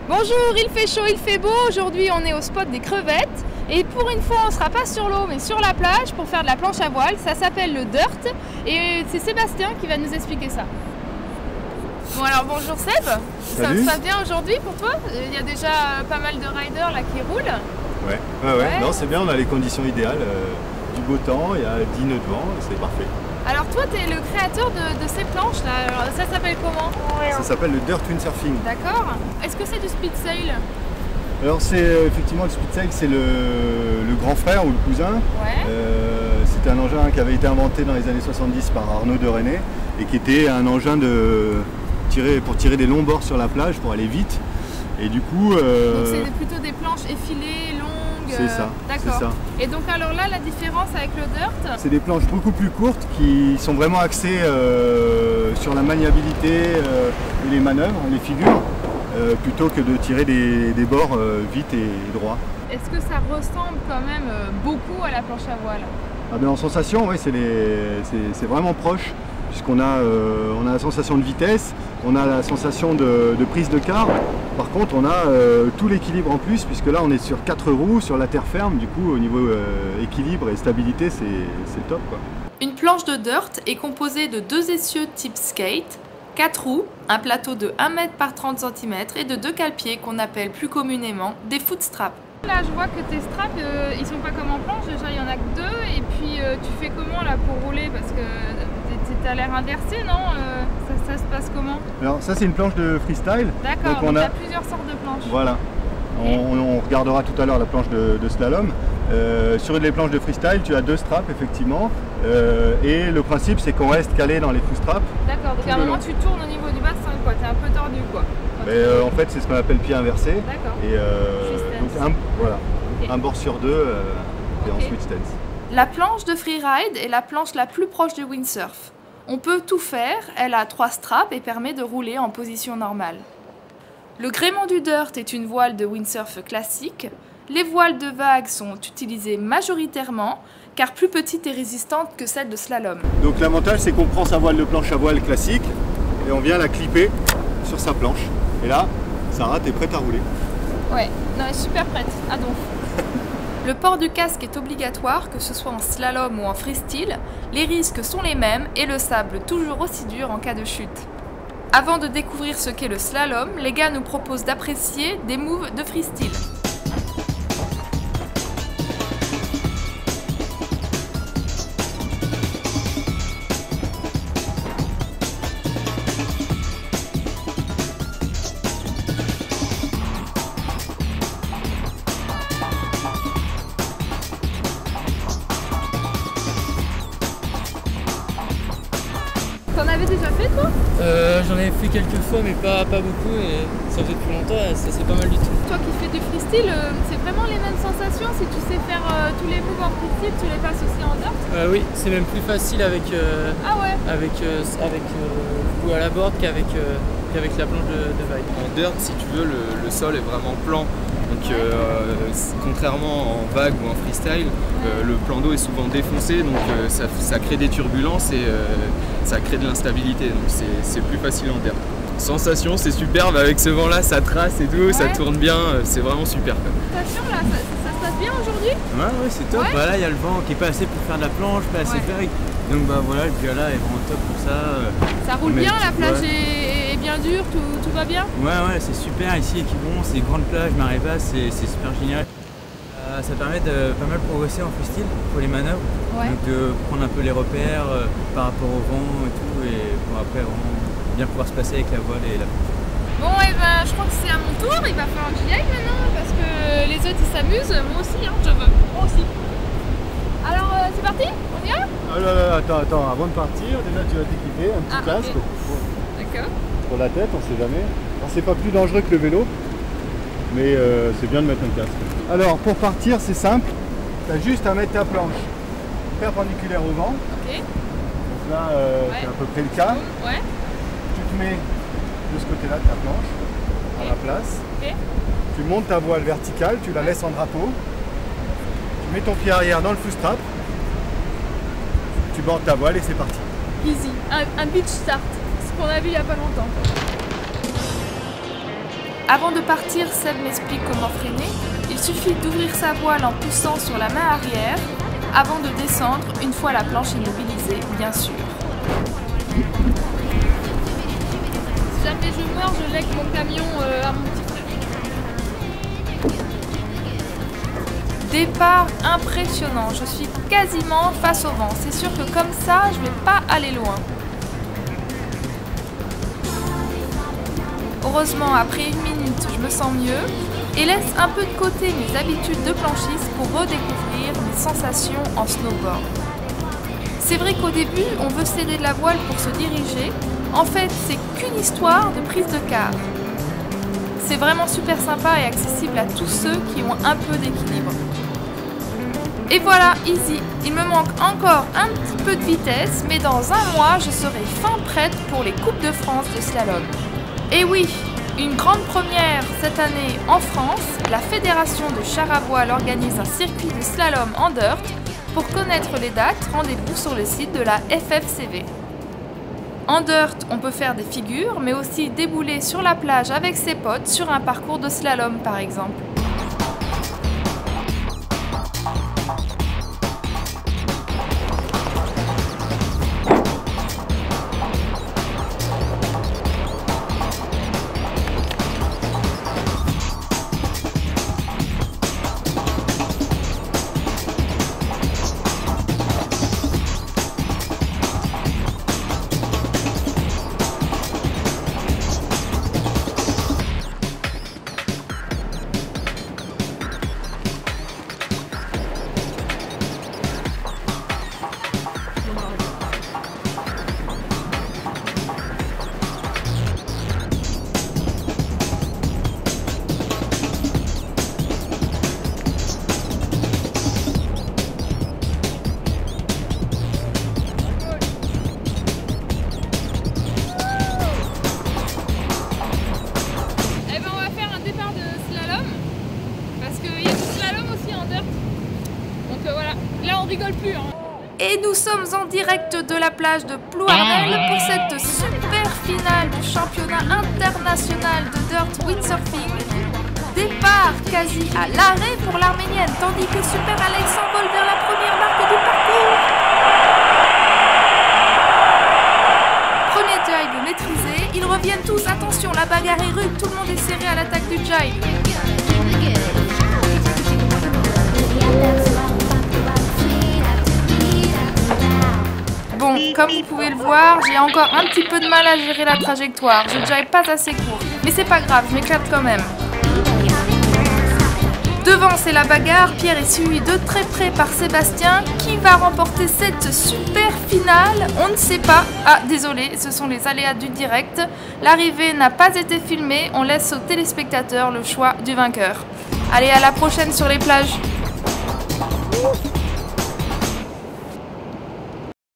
Bonjour, il fait chaud, il fait beau. Aujourd'hui, on est au spot des crevettes. Et pour une fois, on ne sera pas sur l'eau, mais sur la plage pour faire de la planche à voile. Ça s'appelle le dirt. Et c'est Sébastien qui va nous expliquer ça. Bon alors, bonjour Seb. Salut. Ça se passe bien aujourd'hui pour toi? Il y a déjà pas mal de riders là qui roulent. Ouais. Non, c'est bien, on a les conditions idéales. Du beau temps, il y a 10 nœuds de vent, c'est parfait. Alors toi, tu es le créateur de ces planches là. Alors, ça s'appelle comment? Ça s'appelle le dirt windsurfing. D'accord. Est-ce que c'est du speed sail? Alors c'est effectivement le speed sail, c'est le grand frère ou le cousin. Ouais. C'était un engin qui avait été inventé dans les années 70 par Arnaud de René et qui était un engin pour tirer des longs bords sur la plage pour aller vite. Et du coup... Donc c'est plutôt des planches effilées, longues. C'est ça. D'accord. C'est ça. Et donc alors là, la différence avec le dirt? C'est des planches beaucoup plus courtes qui sont vraiment axées sur la maniabilité et les manœuvres, les figures, plutôt que de tirer des bords vite et droits. Est-ce que ça ressemble quand même beaucoup à la planche à voile? Ah ben, en sensation, ouais, c'est vraiment proche, puisqu'on a, on a la sensation de vitesse, on a la sensation de prise de quart. Par contre, on a tout l'équilibre en plus, puisque là on est sur 4 roues, sur la terre ferme, du coup au niveau équilibre et stabilité, c'est top, quoi. Une planche de dirt est composée de 2 essieux type skate, 4 roues, un plateau de 1 m par 30 cm et de 2 cale-pieds qu'on appelle plus communément des foot straps. Là je vois que tes straps ils sont pas comme en planche, déjà il y en a que 2 et puis tu fais comment là pour rouler parce que t'as l'air inversé, non? Ça se passe comment? Alors ça c'est une planche de freestyle. D'accord, donc il y a plusieurs sortes de planches. Voilà, on regardera tout à l'heure la planche de slalom. Sur les planches de freestyle tu as 2 straps effectivement et le principe c'est qu'on reste calé dans les foot straps. D'accord, donc à un moment tu tournes au niveau du bassin quoi, t'es un peu tordu quoi. En fait c'est ce qu'on appelle pied inversé. D'accord. Et donc un bord sur 2 et ensuite stance. La planche de freeride est la planche la plus proche du windsurf. On peut tout faire, elle a 3 straps et permet de rouler en position normale. Le gréement du dirt est une voile de windsurf classique. Les voiles de vagues sont utilisées majoritairement car plus petites et résistantes que celles de slalom. Donc l'avantage c'est qu'on prend sa voile de planche à voile classique et on vient la clipper sur sa planche. Et là, Sarah, t'es prête à rouler. Ouais, non, elle est super prête, à donc. Le port du casque est obligatoire, que ce soit en slalom ou en freestyle. Les risques sont les mêmes et le sable toujours aussi dur en cas de chute. Avant de découvrir ce qu'est le slalom, les gars nous proposent d'apprécier des moves de freestyle. T'en avais déjà fait toi? J'en ai fait quelques fois mais pas beaucoup et ça faisait depuis longtemps et ça c'est pas mal du tout. Toi qui fais du freestyle, c'est vraiment les mêmes sensations? Si tu sais faire tous les moves en freestyle, tu les passes aussi en dirt? Oui, c'est même plus facile avec Ah ouais? avec le coup à la board qu'avec la planche de vague. En dirt, si tu veux, le sol est vraiment plan. Donc contrairement en vague ou en freestyle, le plan d'eau est souvent défoncé, donc ça crée des turbulences et ça crée de l'instabilité, donc c'est plus facile en dirt. Sensation, c'est superbe, avec ce vent là ça trace et tout, ça tourne bien, c'est vraiment super. Sensation là, ça se passe bien aujourd'hui? Ouais, c'est top. Ouais. Bah là il y a le vent qui est pas assez pour faire de la planche, pas assez vague. Donc bah voilà, le gars là est vraiment top pour ça. Ça roule bien, la plage est bien dure, tout va bien? Ouais, c'est super ici, Quiberon, c'est une grande plage, marée basse, c'est super génial. Ça permet de pas mal progresser en freestyle pour les manœuvres, donc de prendre un peu les repères par rapport au vent et tout, et pour après vraiment bien pouvoir se passer avec la voile et la planche. Bon, et ben je crois que c'est à mon tour, il va falloir que j'y aille maintenant parce que les autres ils s'amusent, moi aussi hein, je veux, moi aussi. Alors c'est parti? On y va? Ah là, attends, avant de partir, déjà tu vas t'équiper, un petit casque. D'accord. Pour la tête, on sait jamais. Alors c'est pas plus dangereux que le vélo, mais c'est bien de mettre un casque. Alors pour partir c'est simple, tu as juste à mettre ta planche perpendiculaire au vent. Ok. Donc là c'est à peu près le cas. Ouais. Tu te mets de ce côté-là de ta planche, à la place. Ok. Tu montes ta voile verticale, tu la laisses en drapeau. Tu mets ton pied arrière dans le foot strap. Tu bordes ta voile et c'est parti. Easy, un beach start, ce qu'on a vu il n'y a pas longtemps. Avant de partir, Seb m'explique comment freiner. Il suffit d'ouvrir sa voile en poussant sur la main arrière avant de descendre une fois la planche immobilisée, bien sûr. Si jamais je meurs, je lègue mon camion à mon petit frère. Départ impressionnant, je suis quasiment face au vent. C'est sûr que comme ça, je vais pas aller loin. Heureusement, après 1 minute, je me sens mieux et laisse un peu de côté mes habitudes de planchiste pour redécouvrir mes sensations en snowboard. C'est vrai qu'au début, on veut céder de la voile pour se diriger. En fait, c'est qu'une histoire de prise de quart. C'est vraiment super sympa et accessible à tous ceux qui ont un peu d'équilibre. Et voilà, easy. Il me manque encore un petit peu de vitesse, mais dans 1 mois, je serai fin prête pour les Coupes de France de slalom. Et oui, une grande première cette année en France, la Fédération de char à voile organise un circuit de slalom en dirt. Pour connaître les dates, rendez-vous sur le site de la FFCV. En dirt, on peut faire des figures, mais aussi débouler sur la plage avec ses potes sur un parcours de slalom par exemple. Et nous sommes en direct de la plage de Plouarnel pour cette super finale du championnat international de dirt windsurfing. Départ quasi à l'arrêt pour l'Arménienne, tandis que Super Alex s'envole vers la première marque du parcours. Premier jibe maîtrisé, ils reviennent tous, attention, la bagarre est rude, tout le monde est serré à l'attaque du jibe. Bon, comme vous pouvez le voir, j'ai encore un petit peu de mal à gérer la trajectoire. Je jibe pas assez court, mais c'est pas grave, je m'éclate quand même. Devant, c'est la bagarre. Pierre est suivi de très près par Sébastien. Qui va remporter cette super finale? On ne sait pas. Ah, désolé, ce sont les aléas du direct. L'arrivée n'a pas été filmée. On laisse aux téléspectateurs le choix du vainqueur. Allez, à la prochaine sur les plages.